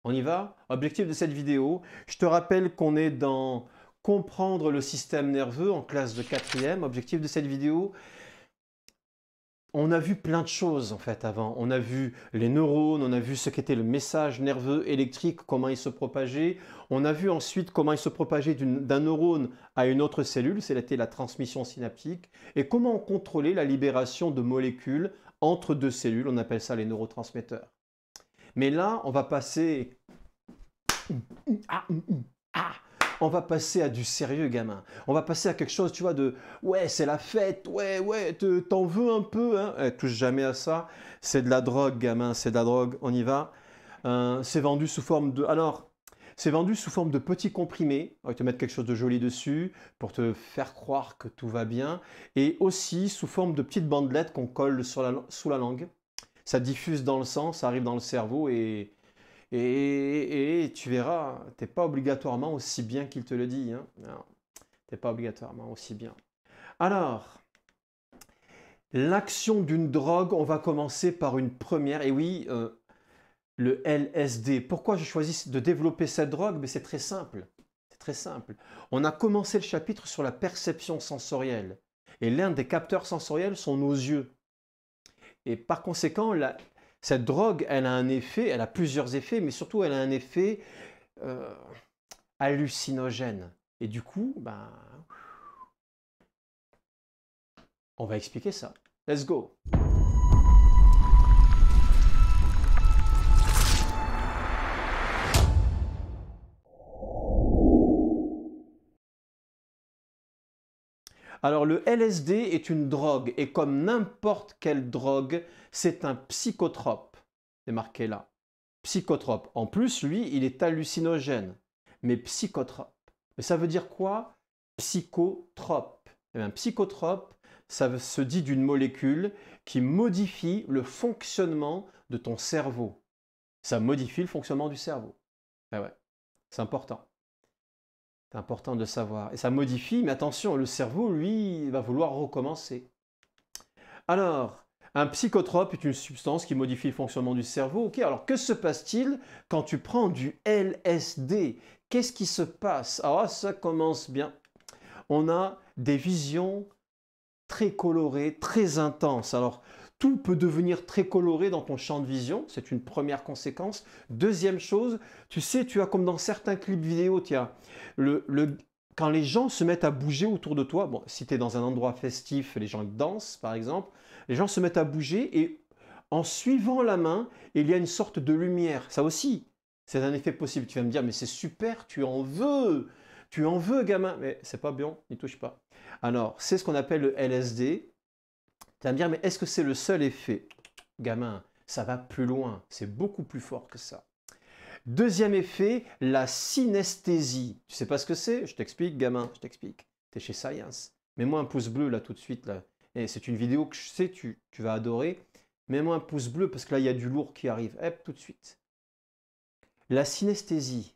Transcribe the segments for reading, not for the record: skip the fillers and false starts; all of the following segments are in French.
On y va? Objectif de cette vidéo, je te rappelle qu'on est dans comprendre le système nerveux en classe de 4e. Objectif de cette vidéo, on a vu plein de choses en fait avant. On a vu les neurones, on a vu ce qu'était le message nerveux électrique, comment il se propageait. On a vu ensuite comment il se propageait d'un neurone à une autre cellule, c'était la transmission synaptique, et comment on contrôlait la libération de molécules entre deux cellules, on appelle ça les neurotransmetteurs. Mais là, on va passer... On va passer à du sérieux, gamin. On va passer à quelque chose, tu vois, de « ouais, c'est la fête, ouais, t'en veux un peu, hein ?» Touche jamais à ça. C'est de la drogue, gamin, c'est de la drogue, on y va. C'est vendu sous forme de... Alors, c'est vendu sous forme de petits comprimés. On va te mettre quelque chose de joli dessus pour te faire croire que tout va bien. Et aussi sous forme de petites bandelettes qu'on colle sous la langue. Ça diffuse dans le sang, ça arrive dans le cerveau et tu verras, tu n'es pas obligatoirement aussi bien qu'il te le dit. Hein. Tu n'es pas obligatoirement aussi bien. Alors, l'action d'une drogue, on va commencer par une première. Et oui, le LSD. Pourquoi je choisis de développer cette drogue? Mais c'est très simple. C'est très simple. On a commencé le chapitre sur la perception sensorielle. Et l'un des capteurs sensoriels sont nos yeux. Et par conséquent, cette drogue, elle a un effet, elle a plusieurs effets, mais surtout elle a un effet hallucinogène. Et du coup, ben, on va expliquer ça. Let's go! Alors le LSD est une drogue et comme n'importe quelle drogue, c'est un psychotrope. C'est marqué là. Psychotrope. En plus, lui, il est hallucinogène, mais psychotrope. Mais ça veut dire quoi? Psychotrope. Eh bien, psychotrope, ça se dit d'une molécule qui modifie le fonctionnement de ton cerveau. Ça modifie le fonctionnement du cerveau. Eh ouais, c'est important. C'est important de savoir. Et ça modifie, mais attention, le cerveau, lui, il va vouloir recommencer. Alors, un psychotrope est une substance qui modifie le fonctionnement du cerveau. Ok, alors que se passe-t-il quand tu prends du LSD? Qu'est-ce qui se passe? Alors, ça commence bien. On a des visions très colorées, très intenses. Alors, tout peut devenir très coloré dans ton champ de vision, c'est une première conséquence. Deuxième chose, tu sais, tu as comme dans certains clips vidéo, quand les gens se mettent à bouger autour de toi, bon, si tu es dans un endroit festif, les gens dansent par exemple, les gens se mettent à bouger et en suivant la main, il y a une sorte de lumière. Ça aussi, c'est un effet possible. Tu vas me dire, mais c'est super, tu en veux, gamin. Mais c'est pas bien, n'y touche pas. Alors, c'est ce qu'on appelle le LSD. Tu vas me dire, mais est-ce que c'est le seul effet? Gamin, ça va plus loin, c'est beaucoup plus fort que ça. Deuxième effet, la synesthésie. Tu sais pas ce que c'est? Je t'explique, gamin, je t'explique. Tu es chez Science. Mets-moi un pouce bleu là tout de suite. Là. Et c'est une vidéo que je sais, tu vas adorer. Mets-moi un pouce bleu parce que là, il y a du lourd qui arrive. Hop, tout de suite. La synesthésie,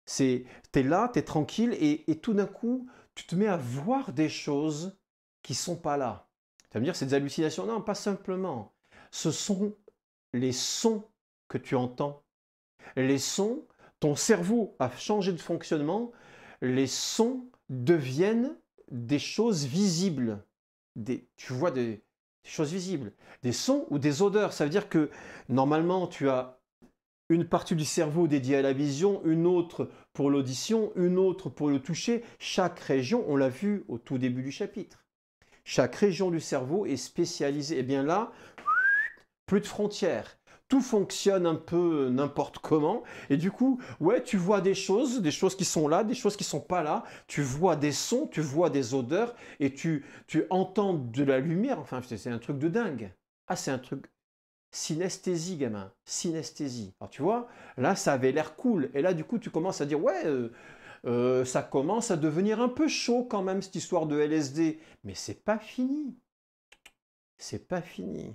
c'est, tu es là, tu es tranquille et tout d'un coup, tu te mets à voir des choses qui ne sont pas là. Tu vas me dire, c'est des hallucinations? Non, pas simplement. Ce sont les sons que tu entends. Les sons, ton cerveau a changé de fonctionnement. Les sons deviennent des choses visibles. Tu vois des choses visibles. Des sons ou des odeurs. Ça veut dire que normalement, tu as une partie du cerveau dédiée à la vision, une autre pour l'audition, une autre pour le toucher. Chaque région, on l'a vu au tout début du chapitre. Chaque région du cerveau est spécialisée. Et bien là, plus de frontières. Tout fonctionne un peu n'importe comment. Et du coup, ouais, tu vois des choses qui sont là, des choses qui ne sont pas là. Tu vois des sons, tu vois des odeurs et tu entends de la lumière. Enfin, c'est un truc de dingue. Ah, c'est un truc... Synesthésie, gamin. Synesthésie. Alors, tu vois, là, ça avait l'air cool. Et là, du coup, tu commences à dire, ouais... ça commence à devenir un peu chaud quand même, cette histoire de LSD. Mais c'est pas fini. C'est pas fini.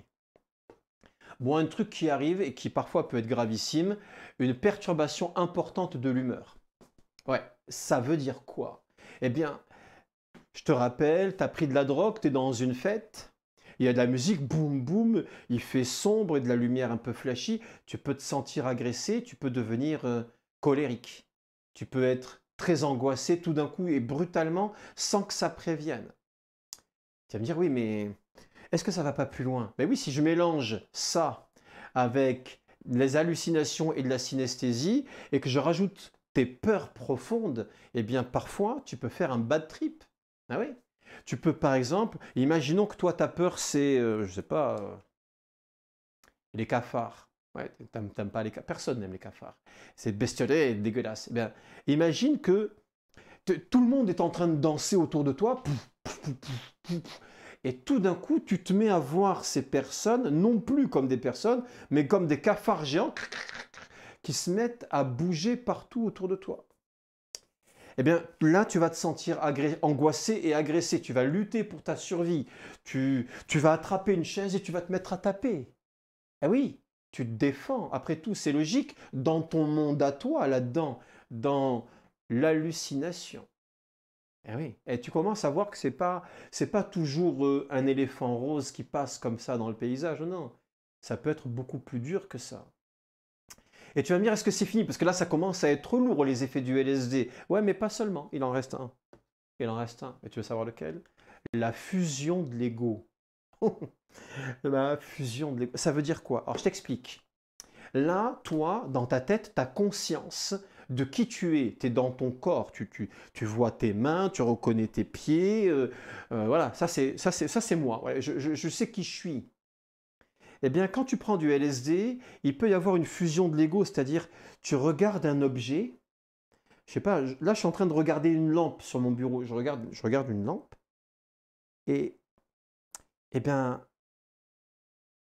Bon, un truc qui arrive et qui parfois peut être gravissime, une perturbation importante de l'humeur. Ouais, ça veut dire quoi? Eh bien, je te rappelle, tu as pris de la drogue, tu es dans une fête, Il y a de la musique, boum, boum, il fait sombre et de la lumière un peu flashy. Tu peux te sentir agressé, tu peux devenir colérique. Tu peux être très angoissé tout d'un coup et brutalement sans que ça prévienne. Tu vas me dire, oui, mais est-ce que ça va pas plus loin? Ben oui, si je mélange ça avec les hallucinations et de la synesthésie et que je rajoute tes peurs profondes, eh bien parfois tu peux faire un bad trip. Ah oui. Tu peux par exemple, imaginons que toi ta peur c'est, je sais pas, les cafards. Ouais, t'aimes pas les cafards. Personne n'aime les cafards. C'est bestiolé et dégueulasse. Eh bien, imagine que tout le monde est en train de danser autour de toi. Pouf, pouf, pouf, pouf, pouf. Et tout d'un coup, tu te mets à voir ces personnes, non plus comme des personnes, mais comme des cafards géants qui se mettent à bouger partout autour de toi. Eh bien, là, tu vas te sentir angoissé et agressé. Tu vas lutter pour ta survie. Tu vas attraper une chaise et tu vas te mettre à taper. Ah oui, tu te défends. Après tout, c'est logique dans ton monde à toi, là-dedans, dans l'hallucination. Eh oui, et tu commences à voir que c'est pas toujours un éléphant rose qui passe comme ça dans le paysage, non. Ça peut être beaucoup plus dur que ça. Et tu vas me dire, est-ce que c'est fini? Parce que là, ça commence à être lourd, les effets du LSD. Ouais, mais pas seulement, il en reste un. Il en reste un. Et tu veux savoir lequel? La fusion de l'ego. La fusion de l'ego. Ça veut dire quoi? Alors, je t'explique. Là, toi, dans ta tête, tu as conscience de qui tu es. Tu es dans ton corps. Tu vois tes mains, tu reconnais tes pieds. Voilà, ça c'est moi. Ouais, je sais qui je suis. Eh bien, quand tu prends du LSD, il peut y avoir une fusion de l'ego, c'est-à-dire tu regardes un objet. Je sais pas, là je suis en train de regarder une lampe sur mon bureau. Je regarde une lampe et eh bien,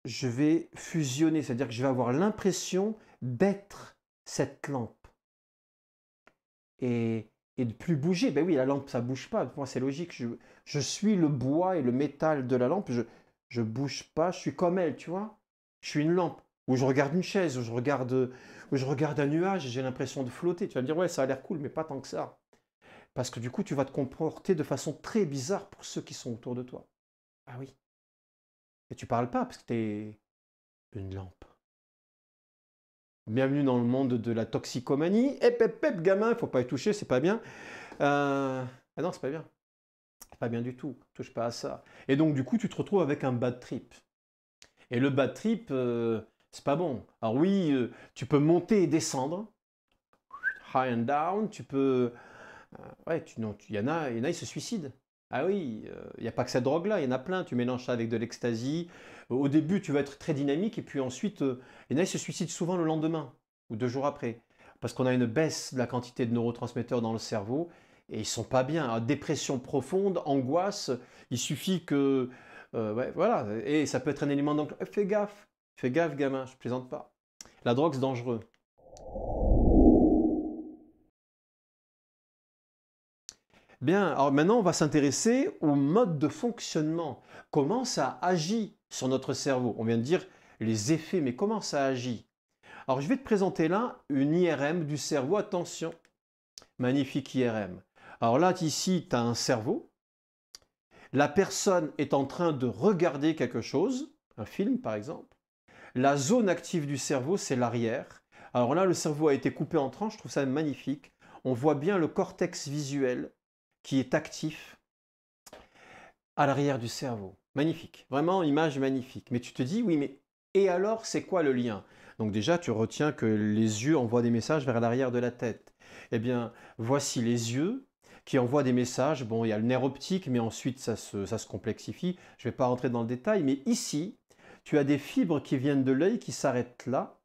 je vais fusionner, c'est-à-dire que je vais avoir l'impression d'être cette lampe et de plus bouger. Ben oui, la lampe, ça bouge pas. Pour moi, c'est logique. Je suis le bois et le métal de la lampe. Je bouge pas. Je suis comme elle, tu vois. Je suis une lampe. Ou je regarde une chaise, ou je regarde un nuage et j'ai l'impression de flotter. Tu vas me dire, ouais, ça a l'air cool, mais pas tant que ça. Parce que du coup, tu vas te comporter de façon très bizarre pour ceux qui sont autour de toi. Ah oui. Et tu parles pas parce que tu es une lampe. Bienvenue dans le monde de la toxicomanie. Hep, gamin, faut pas y toucher, c'est pas bien. Ah non, c'est pas bien. C'est pas bien du tout. Touche pas à ça. Et donc, du coup, tu te retrouves avec un bad trip. Et le bad trip, c'est pas bon. Alors oui, tu peux monter et descendre, high and down. Tu peux, ouais, non, il y en a, ils se suicident. Ah oui, il n'y a pas que cette drogue-là, il y en a plein. Tu mélanges ça avec de l'ecstasy. Au début, tu vas être très dynamique et puis ensuite, il y en a, ils se suicident souvent le lendemain ou 2 jours après. Parce qu'on a une baisse de la quantité de neurotransmetteurs dans le cerveau et ils sont pas bien. Alors, dépression profonde, angoisse, il suffit que... ouais, voilà, et ça peut être un élément d'enclenchement. Fais gaffe, gamin, je plaisante pas. La drogue, c'est dangereux. Bien, alors maintenant, on va s'intéresser au mode de fonctionnement. Comment ça agit sur notre cerveau? On vient de dire les effets, mais comment ça agit? Alors, je vais te présenter là une IRM du cerveau. Attention, magnifique IRM. Alors là, ici, tu as un cerveau. La personne est en train de regarder quelque chose, un film par exemple. La zone active du cerveau, c'est l'arrière. Alors là, le cerveau a été coupé en tranches, je trouve ça magnifique. On voit bien le cortex visuel qui est actif à l'arrière du cerveau. Magnifique, vraiment image magnifique. Mais tu te dis, oui, mais et alors, c'est quoi le lien? Donc déjà, tu retiens que les yeux envoient des messages vers l'arrière de la tête. Eh bien, voici les yeux qui envoient des messages. Bon, il y a le nerf optique, mais ensuite, ça se complexifie. Je ne vais pas rentrer dans le détail, mais ici, tu as des fibres qui viennent de l'œil qui s'arrêtent là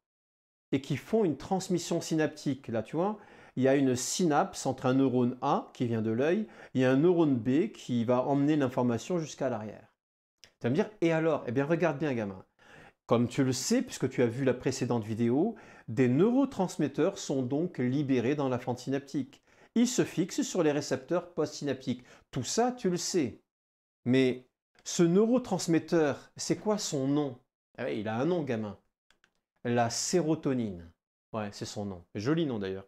et qui font une transmission synaptique. Là, tu vois, il y a une synapse entre un neurone A qui vient de l'œil et un neurone B qui va emmener l'information jusqu'à l'arrière. Tu vas me dire, et alors? Eh bien, regarde bien, gamin. Comme tu le sais, puisque tu as vu la précédente vidéo, des neurotransmetteurs sont donc libérés dans la fente synaptique. Ils se fixent sur les récepteurs postsynaptiques. Tout ça, tu le sais. Mais ce neurotransmetteur, c'est quoi son nom? Ah ouais, il a un nom, gamin. La sérotonine. Ouais, c'est son nom. Joli nom d'ailleurs.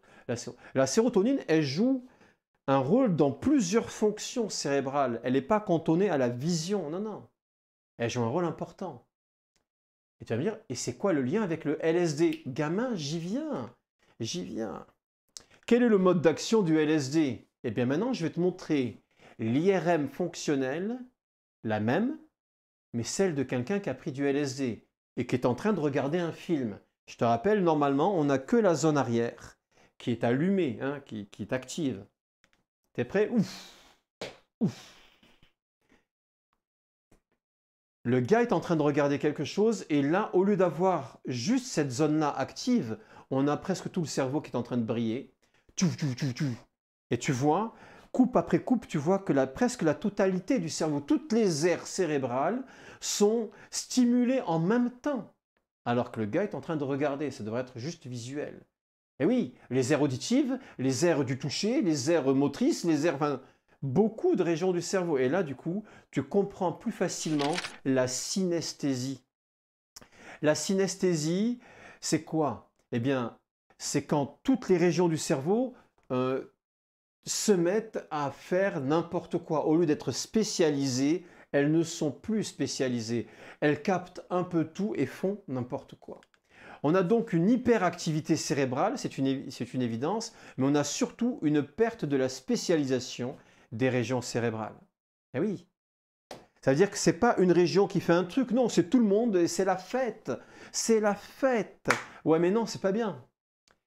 La sérotonine, elle joue un rôle dans plusieurs fonctions cérébrales. Elle n'est pas cantonnée à la vision. Non, non. Elle joue un rôle important. Et tu vas me dire, et c'est quoi le lien avec le LSD? Gamin, j'y viens. J'y viens. Quel est le mode d'action du LSD? Eh bien maintenant, je vais te montrer l'IRM fonctionnelle, la même, mais celle de quelqu'un qui a pris du LSD et qui est en train de regarder un film. Je te rappelle, normalement, on n'a que la zone arrière qui est allumée, hein, qui est active. T'es prêt? Ouf! Ouf! Le gars est en train de regarder quelque chose et là, au lieu d'avoir juste cette zone-là active, on a presque tout le cerveau qui est en train de briller. Et tu vois, coupe après coupe, tu vois que presque la totalité du cerveau, toutes les aires cérébrales sont stimulées en même temps. Alors que le gars est en train de regarder, ça devrait être juste visuel. Et oui, les aires auditives, les aires du toucher, les aires motrices, les aires... Enfin, beaucoup de régions du cerveau. Et là, du coup, tu comprends plus facilement la synesthésie. La synesthésie, c'est quoi? Eh bien, c'est quand toutes les régions du cerveau se mettent à faire n'importe quoi. Au lieu d'être spécialisées, elles ne sont plus spécialisées. Elles captent un peu tout et font n'importe quoi. On a donc une hyperactivité cérébrale, c'est une évidence, mais on a surtout une perte de la spécialisation des régions cérébrales. Eh oui, ça veut dire que ce n'est pas une région qui fait un truc, non, c'est tout le monde et c'est la fête. C'est la fête. Ouais, mais non, c'est pas bien.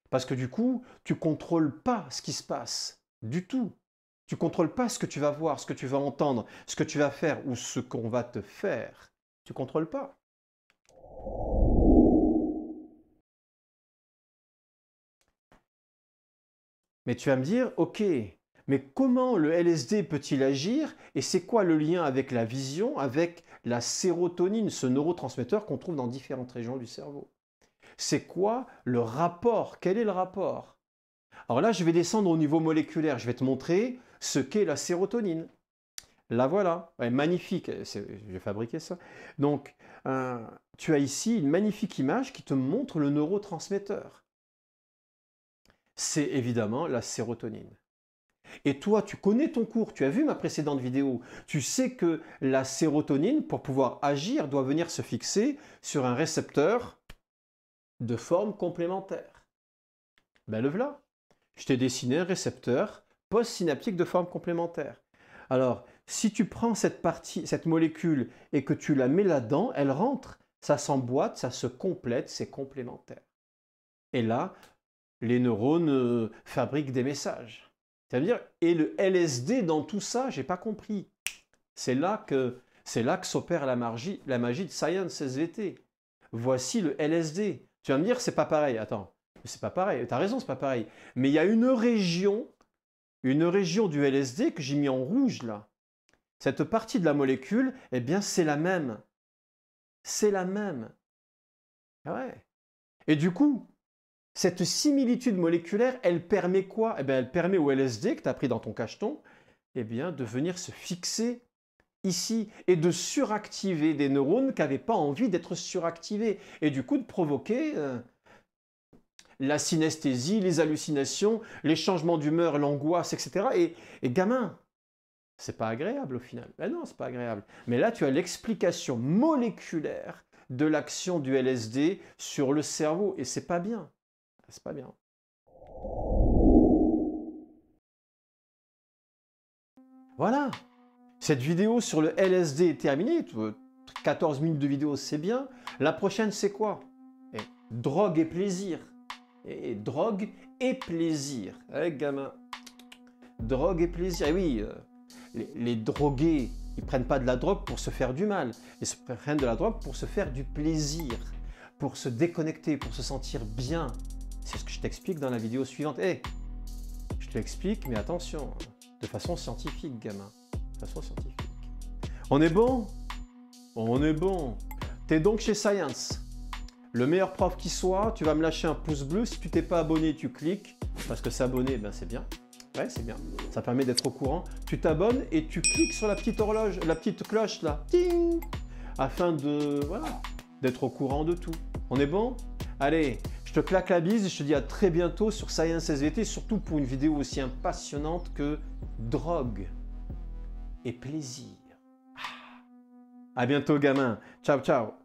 Parce que du coup, tu ne contrôles pas ce qui se passe, du tout. Tu ne contrôles pas ce que tu vas voir, ce que tu vas entendre, ce que tu vas faire ou ce qu'on va te faire. Tu ne contrôles pas. Mais tu vas me dire, ok, mais comment le LSD peut-il agir et c'est quoi le lien avec la vision, avec la sérotonine, ce neurotransmetteur qu'on trouve dans différentes régions du cerveau? C'est quoi le rapport? Quel est le rapport? Alors là, je vais descendre au niveau moléculaire, je vais te montrer ce qu'est la sérotonine. La voilà, ouais, magnifique, j'ai fabriqué ça. Donc, tu as ici une magnifique image qui te montre le neurotransmetteur. C'est évidemment la sérotonine. Et toi, tu connais ton cours, tu as vu ma précédente vidéo, tu sais que la sérotonine, pour pouvoir agir, doit venir se fixer sur un récepteur de forme complémentaire. Ben le voilà, je t'ai dessiné un récepteur postsynaptique de forme complémentaire. Alors, si tu prends cette molécule et que tu la mets là-dedans, elle rentre, ça s'emboîte, ça se complète, c'est complémentaire. Et là, les neurones fabriquent des messages. C'est-à-dire, et le LSD dans tout ça, j'ai pas compris. C'est là que s'opère la magie de Science SVT. Voici le LSD. Tu vas me dire, c'est pas pareil. Attends, c'est pas pareil. Tu as raison, c'est pas pareil. Mais il y a une région du LSD que j'ai mis en rouge là. Cette partie de la molécule, eh bien, c'est la même. C'est la même. Ouais. Et du coup, cette similitude moléculaire, elle permet quoi? Eh bien, elle permet au LSD que tu as pris dans ton cacheton, eh bien, de venir se fixer ici et de suractiver des neurones qui n'avaient pas envie d'être suractivés et du coup de provoquer la synesthésie, les hallucinations, les changements d'humeur, l'angoisse, etc. Et gamin, c'est pas agréable au final. Ben non, c'est pas agréable. Mais là, tu as l'explication moléculaire de l'action du LSD sur le cerveau et c'est pas bien. C'est pas bien. Voilà. Cette vidéo sur le LSD est terminée. 14 minutes de vidéo, c'est bien. La prochaine, c'est quoi? Drogue et plaisir. Et drogue et plaisir. Gamin. Drogue et plaisir. Et oui, les drogués, ils prennent pas de la drogue pour se faire du mal. Ils prennent de la drogue pour se faire du plaisir. Pour se déconnecter, pour se sentir bien. C'est ce que je t'explique dans la vidéo suivante. Je te l'explique, mais attention, de façon scientifique, gamin. De façon scientifique. On est bon? On est bon. T'es donc chez Science. Le meilleur prof qui soit, tu vas me lâcher un pouce bleu. Si tu t'es pas abonné, tu cliques. Parce que s'abonner, ben c'est bien. Ouais, c'est bien. Ça permet d'être au courant. Tu t'abonnes et tu cliques sur la petite horloge, la petite cloche là. Ting! Afin de, voilà, d'être au courant de tout. On est bon? Allez, je te claque la bise et je te dis à très bientôt sur Science SVT, surtout pour une vidéo aussi passionnante que drogue et plaisir. À bientôt, gamin. Ciao, ciao.